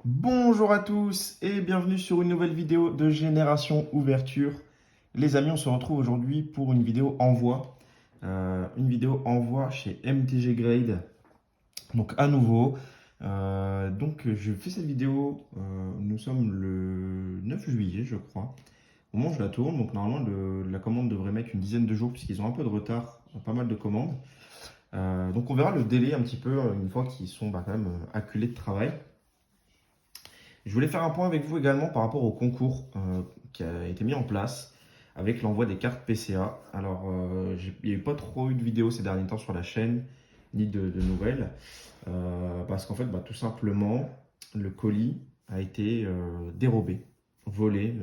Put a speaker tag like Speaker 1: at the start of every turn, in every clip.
Speaker 1: Bonjour à tous et bienvenue sur une nouvelle vidéo de Génération Ouverture. Les amis, on se retrouve aujourd'hui pour une vidéo envoi. Une vidéo envoi chez MTG Grade. Donc à nouveau. Je fais cette vidéo, nous sommes le 9 juillet je crois. Au moment où je la tourne, donc normalement la commande devrait mettre une dizaine de jours puisqu'ils ont un peu de retard, pas mal de commandes. Donc on verra le délai un petit peu une fois qu'ils sont quand même acculés de travail. Je voulais faire un point avec vous également par rapport au concours qui a été mis en place avec l'envoi des cartes PCA. Alors, il n'y a eu pas trop eu de vidéos ces derniers temps sur la chaîne, ni de nouvelles, parce qu'en fait, tout simplement, le colis a été dérobé, volé,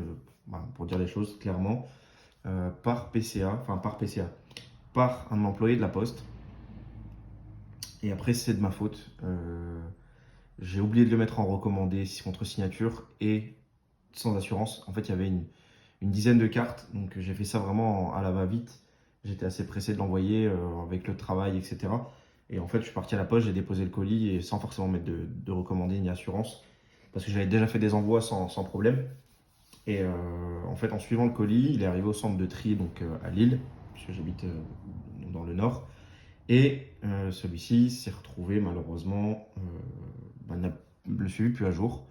Speaker 1: pour dire les choses clairement, par PCA, enfin par PCA, par un employé de la Poste. Et après, c'est de ma faute. J'ai oublié de le mettre en recommandé contre signature et sans assurance. En fait, il y avait une dizaine de cartes, donc j'ai fait ça vraiment à la va-vite. J'étais assez pressé de l'envoyer avec le travail, etc. Et en fait, je suis parti à la poste, j'ai déposé le colis et sans forcément mettre de recommandé ni assurance, parce que j'avais déjà fait des envois sans problème. Et en fait, en suivant le colis, il est arrivé au centre de tri, donc à Lille, puisque j'habite dans le nord. Et celui-ci s'est retrouvé malheureusement, le suivi plus à jour.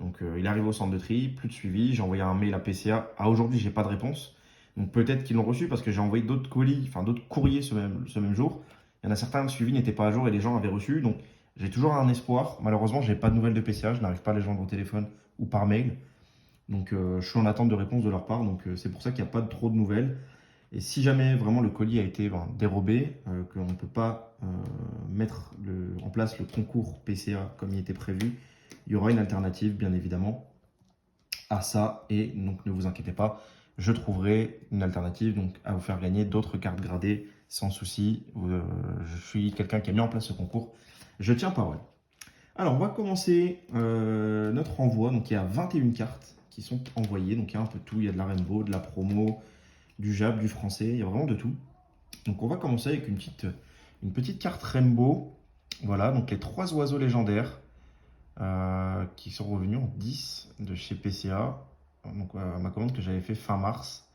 Speaker 1: Donc il arrive au centre de tri, plus de suivi. J'ai envoyé un mail à PCA. À aujourd'hui, j'ai pas de réponse. Donc peut-être qu'ils l'ont reçu parce que j'ai envoyé d'autres colis, enfin d'autres courriers ce même jour. Il y en a certains, le suivi n'était pas à jour et les gens avaient reçu. Donc j'ai toujours un espoir. Malheureusement, j'ai pas de nouvelles de PCA. Je n'arrive pas à les joindre au téléphone ou par mail. Donc je suis en attente de réponse de leur part. Donc c'est pour ça qu'il n'y a pas trop de nouvelles. Et si jamais vraiment le colis a été dérobé, qu'on ne peut pas mettre en place le concours PCA comme il était prévu, il y aura une alternative, bien évidemment, à ça. Et donc, ne vous inquiétez pas, je trouverai une alternative donc, à vous faire gagner d'autres cartes gradées sans souci. Je suis quelqu'un qui a mis en place ce concours. Je tiens parole. Alors, on va commencer notre envoi. Donc, il y a 21 cartes qui sont envoyées. Donc, il y a un peu de tout. Il y a de la Rainbow, de la promo, du Jab, du français. Il y a vraiment de tout. Donc, on va commencer avec une petite carte Rainbow. Voilà, donc les 3 oiseaux légendaires. Qui sont revenus en 10 de chez PCA. Donc, ma commande que j'avais fait fin mars.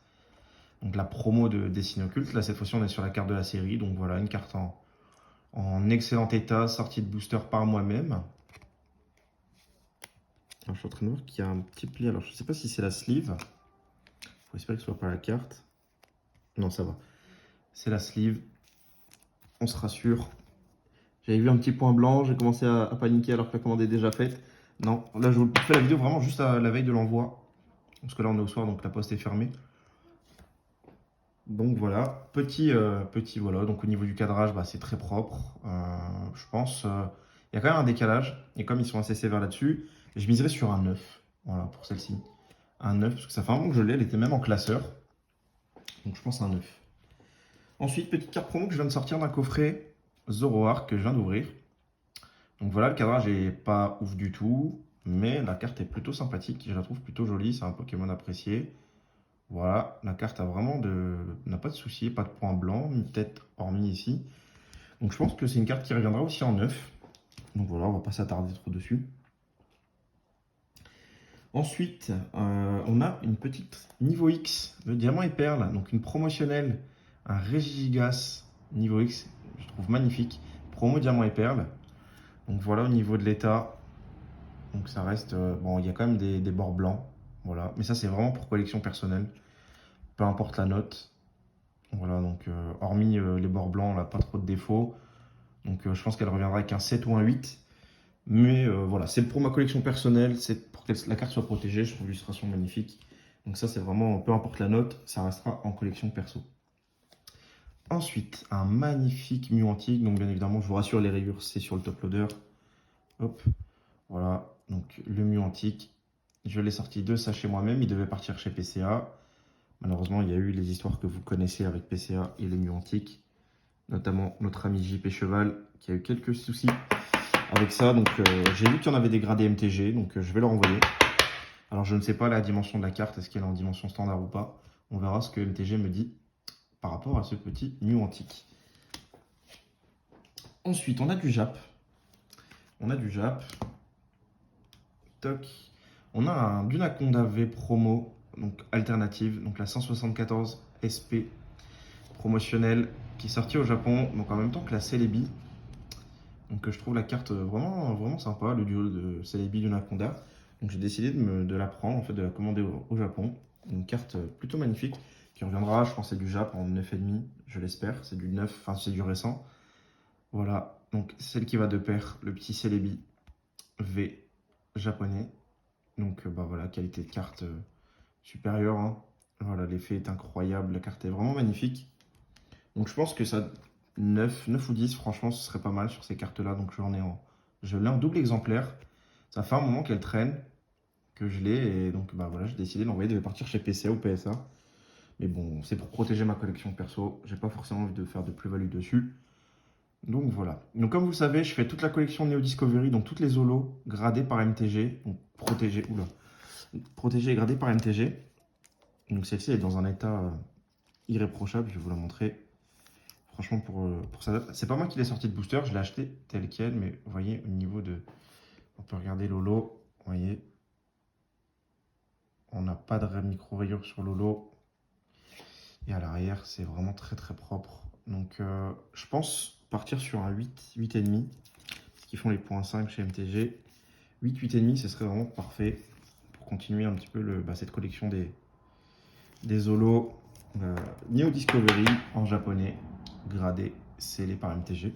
Speaker 1: Donc, la promo de Destinée Occulte. Là, cette fois-ci, on est sur la carte de la série. Donc, voilà, une carte en excellent état, sortie de booster par moi-même. Alors, je suis en train de voir qu'il y a un petit pli. Alors, je ne sais pas si c'est la sleeve. Il faut espérer que ce soit pas la carte. Non, ça va. C'est la sleeve. On se rassure. J'avais vu un petit point blanc. J'ai commencé à paniquer alors que la commande est déjà faite. Non, là, je vous fais la vidéo vraiment juste à la veille de l'envoi. Parce que là, on est au soir, donc la poste est fermée. Donc voilà, petit voilà, donc au niveau du cadrage, c'est très propre. Je pense, il y a quand même un décalage, et comme ils sont assez sévères là-dessus, je miserais sur un 9, voilà, pour celle-ci. Un 9, parce que ça fait un moment que je l'ai, elle était même en classeur, donc je pense un 9. Ensuite, petite carte promo que je viens de sortir d'un coffret Zoroark que je viens d'ouvrir. Donc voilà, le cadrage est pas ouf du tout, mais la carte est plutôt sympathique, je la trouve plutôt jolie, c'est un Pokémon apprécié. Voilà, la carte n'a pas de souci, pas de point blanc, ni tête hormis ici. Donc je pense que c'est une carte qui reviendra aussi en neuf. Donc voilà, on va pas s'attarder trop dessus. Ensuite, on a une petite niveau X, le diamant et perle, donc une promotionnelle, un Regigigas niveau X, je trouve magnifique. Promo diamant et perle. Donc voilà au niveau de l'état. Donc ça reste, bon, il y a quand même des bords blancs, voilà. Mais ça c'est vraiment pour collection personnelle, peu importe la note. Voilà, donc hormis les bords blancs, là, pas trop de défauts. Donc je pense qu'elle reviendra avec un 7 ou un 8. Mais voilà, c'est pour ma collection personnelle, c'est pour que la carte soit protégée, je trouve l'illustration magnifique. Donc ça, c'est vraiment, peu importe la note, ça restera en collection perso. Ensuite, un magnifique Mew antique. Donc bien évidemment, je vous rassure, les rayures, c'est sur le top loader. Hop, voilà, donc le Mew antique. Je l'ai sorti de ça chez moi-même, il devait partir chez PCA. Malheureusement, il y a eu les histoires que vous connaissez avec PCA et les Mew antiques. Notamment notre ami JP Cheval qui a eu quelques soucis avec ça. Donc j'ai vu qu'il y en avait des gradés MTG, donc je vais leur envoyer. Alors je ne sais pas la dimension de la carte, est-ce qu'elle est en dimension standard ou pas. On verra ce que MTG me dit par rapport à ce petit Mew antique. Ensuite, on a du Jap. On a du Jap. Toc. On a d'une Aconda V promo, donc alternative, donc la 174 SP promotionnelle qui est sortie au Japon, donc en même temps que la Celebi. Donc je trouve la carte vraiment sympa, le duo de Celebi d'une Aconda. Donc j'ai décidé de la prendre, en fait, de la commander au Japon. Une carte plutôt magnifique qui reviendra, je pense c'est du Jap en 9,5, je l'espère. C'est du 9, enfin c'est du récent. Voilà, donc celle qui va de pair, le petit Celebi V japonais. Donc bah voilà, qualité de carte supérieure, hein. Voilà, l'effet est incroyable, la carte est vraiment magnifique. Donc je pense que ça, 9 ou 10, franchement, ce serait pas mal sur ces cartes-là. Donc je l'ai en double exemplaire. Ça fait un moment qu'elle traîne, que je l'ai. Et donc bah voilà, j'ai décidé de l'envoyer, de partir chez PCA ou PSA. Mais bon, c'est pour protéger ma collection perso. J'ai pas forcément envie de faire de plus-value dessus. Donc voilà. Donc comme vous le savez, je fais toute la collection Neo Discovery, donc toutes les holos gradées par MTG. Donc protégées, protégées et gradées par MTG. Donc celle-ci est dans un état irréprochable, je vais vous la montrer. Franchement, pour ça, c'est pas moi qui l'ai sorti de booster, je l'ai acheté tel quel, mais vous voyez, au niveau de... On peut regarder l'holo, vous voyez. On n'a pas de micro-rayures sur l'holo. Et à l'arrière, c'est vraiment très propre. Donc je pense partir sur un 8, 8,5, qui font les points 5 chez MTG. 8, 8,5, ce serait vraiment parfait pour continuer un petit peu cette collection des holos Neo Discovery en japonais, gradé, scellé par MTG.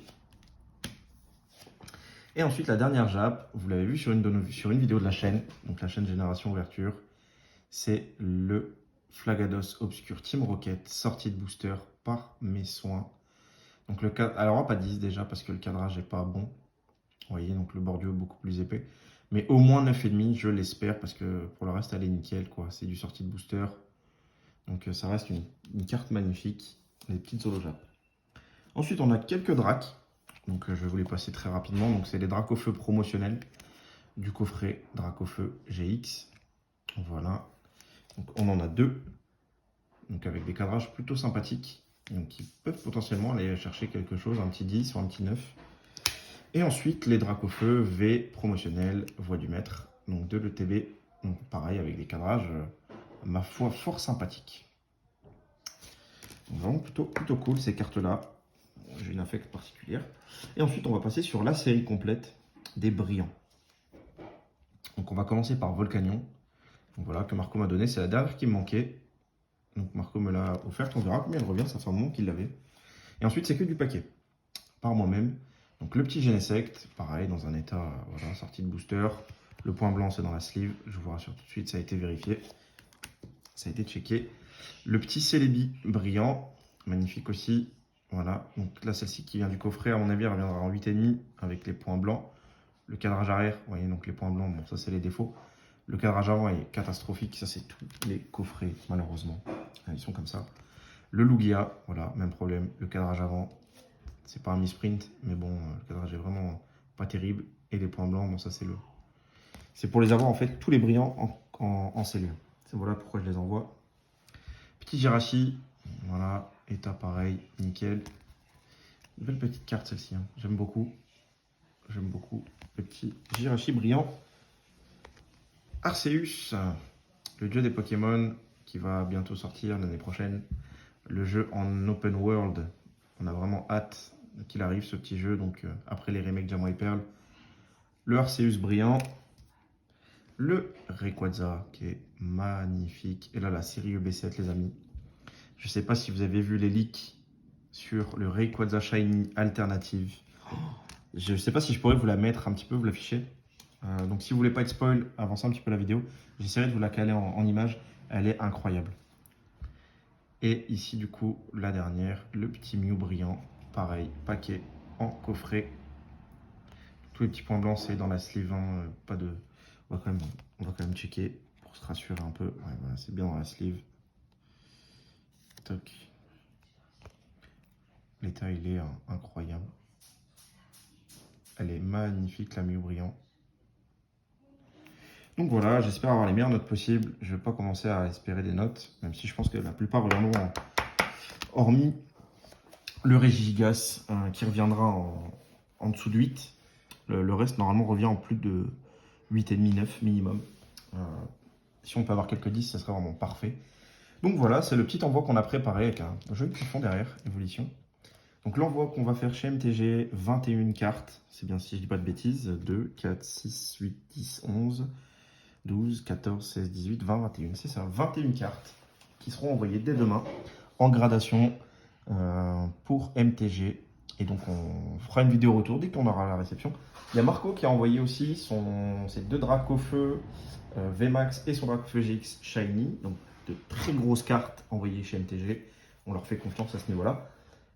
Speaker 1: Et ensuite, la dernière Jap, vous l'avez vu sur une vidéo de la chaîne, donc la chaîne Génération Ouverture, c'est le Flagados Obscure Team Rocket, sortie de booster par mes soins. Donc le cadre, alors pas 10 déjà parce que le cadrage n'est pas bon. Vous voyez, donc le bordure est beaucoup plus épais. Mais au moins 9,5, je l'espère, parce que pour le reste, elle est nickel, quoi. C'est du sortie de booster. Donc ça reste une carte magnifique, les petites holo Jap. Ensuite, on a quelques dracs. Donc je vais vous les passer très rapidement. Donc c'est les dracs au feu promotionnels du coffret drac au feu GX. Voilà. Donc on en a deux. Donc avec des cadrages plutôt sympathiques. Donc qui peuvent potentiellement aller chercher quelque chose, un petit 10 ou un petit 9. Et ensuite les dracs au feu V promotionnels, voix du maître. Donc de l'ETB. Donc pareil avec des cadrages, ma foi, fort sympathiques. Donc, vraiment plutôt cool ces cartes-là. J'ai une affect particulière. Et ensuite, on va passer sur la série complète des brillants. Donc, on va commencer par Volcanion. Donc, voilà, que Marco m'a donné. C'est la dernière qui me manquait. Donc, Marco me l'a offerte. On verra combien elle revient. Ça fait un moment qu'il l'avait. Et ensuite, c'est que du paquet. Par moi-même. Donc, le petit Genesect. Pareil, dans un état, voilà, sortie de booster. Le point blanc, c'est dans la sleeve. Je vous rassure tout de suite, ça a été vérifié. Ça a été checké. Le petit Celebi brillant. Magnifique aussi. Voilà, donc là, celle-ci qui vient du coffret, à mon avis, elle reviendra en 8,5 avec les points blancs. Le cadrage arrière, vous voyez, donc les points blancs, bon, ça, c'est les défauts. Le cadrage avant est catastrophique, ça, c'est tous les coffrets, malheureusement. Ils sont comme ça. Le Lugia, voilà, même problème. Le cadrage avant, c'est pas un misprint, mais bon, le cadrage est vraiment pas terrible. Et les points blancs, bon, ça, c'est pour les avoir, en fait, tous les brillants en cellule. C'est voilà pourquoi je les envoie. Petit Jirachi, voilà, état pareil, nickel. Une belle petite carte celle-ci, hein. J'aime beaucoup. J'aime beaucoup le petit Jirachi brillant. Arceus, le jeu des Pokémon qui va bientôt sortir l'année prochaine. Le jeu en open world. On a vraiment hâte qu'il arrive ce petit jeu. Donc après les remakes Diamant et Perle. Le Arceus brillant. Le Rayquaza qui est magnifique. Et là la série EB7 les amis. Je ne sais pas si vous avez vu les leaks sur le Rayquaza Shiny Alternative. Je ne sais pas si je pourrais vous la mettre un petit peu, vous l'afficher. Donc si vous voulez pas être spoil, avancez un petit peu la vidéo. J'essaierai de vous la caler en image. Elle est incroyable. Et ici du coup, la dernière, le petit Mew brillant. Pareil, paquet en coffret. Tous les petits points blancs, c'est dans la sleeve. Hein, pas de... on va quand même checker pour se rassurer un peu. Ouais, voilà, c'est bien dans la sleeve. Toc. L'état, il est incroyable. Elle est magnifique, la Mew brillant. Donc voilà, j'espère avoir les meilleures notes possibles. Je ne vais pas commencer à espérer des notes, même si je pense que la plupart reviendront, hormis le Regigigas qui reviendra en dessous de 8. Le reste, normalement, revient en plus de 8,5, 9 minimum. Si on peut avoir quelques 10, ça serait vraiment parfait. Donc voilà, c'est le petit envoi qu'on a préparé avec un joli petit fond derrière, Evolution. Donc l'envoi qu'on va faire chez MTG, 21 cartes, c'est bien si je dis pas de bêtises, 2, 4, 6, 8, 10, 11, 12, 14, 16, 18, 20, 21. C'est ça, 21 cartes qui seront envoyées dès demain en gradation pour MTG. Et donc on fera une vidéo retour dès qu'on aura la réception. Il y a Marco qui a envoyé aussi ses deux Dracofeu VMAX et son Dracofeu GX Shiny. Donc de très grosses cartes envoyées chez MTG. On leur fait confiance à ce niveau-là.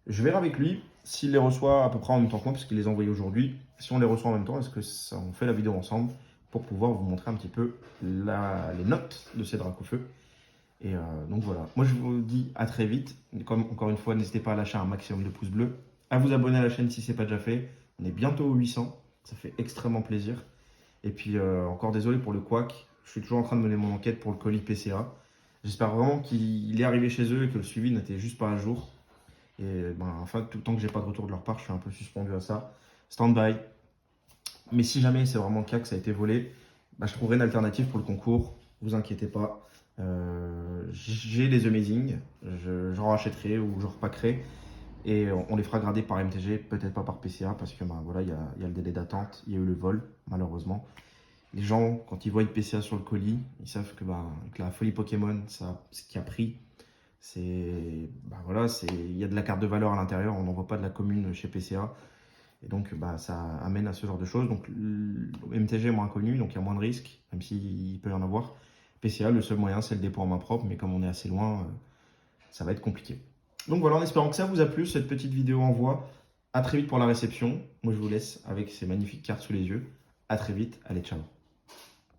Speaker 1: Je verrai avec lui s'il les reçoit à peu près en même temps que moi, parce qu'il les a envoyés aujourd'hui. Si on les reçoit en même temps, est-ce que ça, on fait la vidéo ensemble pour pouvoir vous montrer un petit peu les notes de ces Dracofeu. Et donc voilà, moi je vous dis à très vite. Comme encore une fois, n'hésitez pas à lâcher un maximum de pouces bleus, à vous abonner à la chaîne si ce n'est pas déjà fait. On est bientôt aux 800, ça fait extrêmement plaisir. Et puis encore désolé pour le couac, je suis toujours en train de mener mon enquête pour le colis PCA. J'espère vraiment qu'il est arrivé chez eux et que le suivi n'était juste pas à jour. Et ben, enfin, tout le temps que j'ai pas de retour de leur part, je suis un peu suspendu à ça. Stand-by. Mais si jamais c'est vraiment le cas que ça a été volé, bah, je trouverai une alternative pour le concours. Vous inquiétez pas. J'ai les Amazing. J'en rachèterai ou j'en repackerai. Et on les fera grader par MTG, peut-être pas par PCA, parce que ben, voilà, il y a le délai d'attente. Il y a eu le vol, malheureusement. Les gens, quand ils voient une PCA sur le colis, ils savent que, ben, que la folie Pokémon, ça, ce qui a pris, c'est, bah voilà, il y a de la carte de valeur à l'intérieur, on n'envoie pas de la commune chez PCA. Et donc, bah, ça amène à ce genre de choses. Donc, le MTG est moins connu, donc il y a moins de risques, même s'il peut y en avoir. PCA, le seul moyen, c'est le dépôt en main propre, mais comme on est assez loin, ça va être compliqué. Donc voilà, en espérant que ça vous a plu, cette petite vidéo envoi. À très vite pour la réception. Moi, je vous laisse avec ces magnifiques cartes sous les yeux. À très vite. Allez, ciao.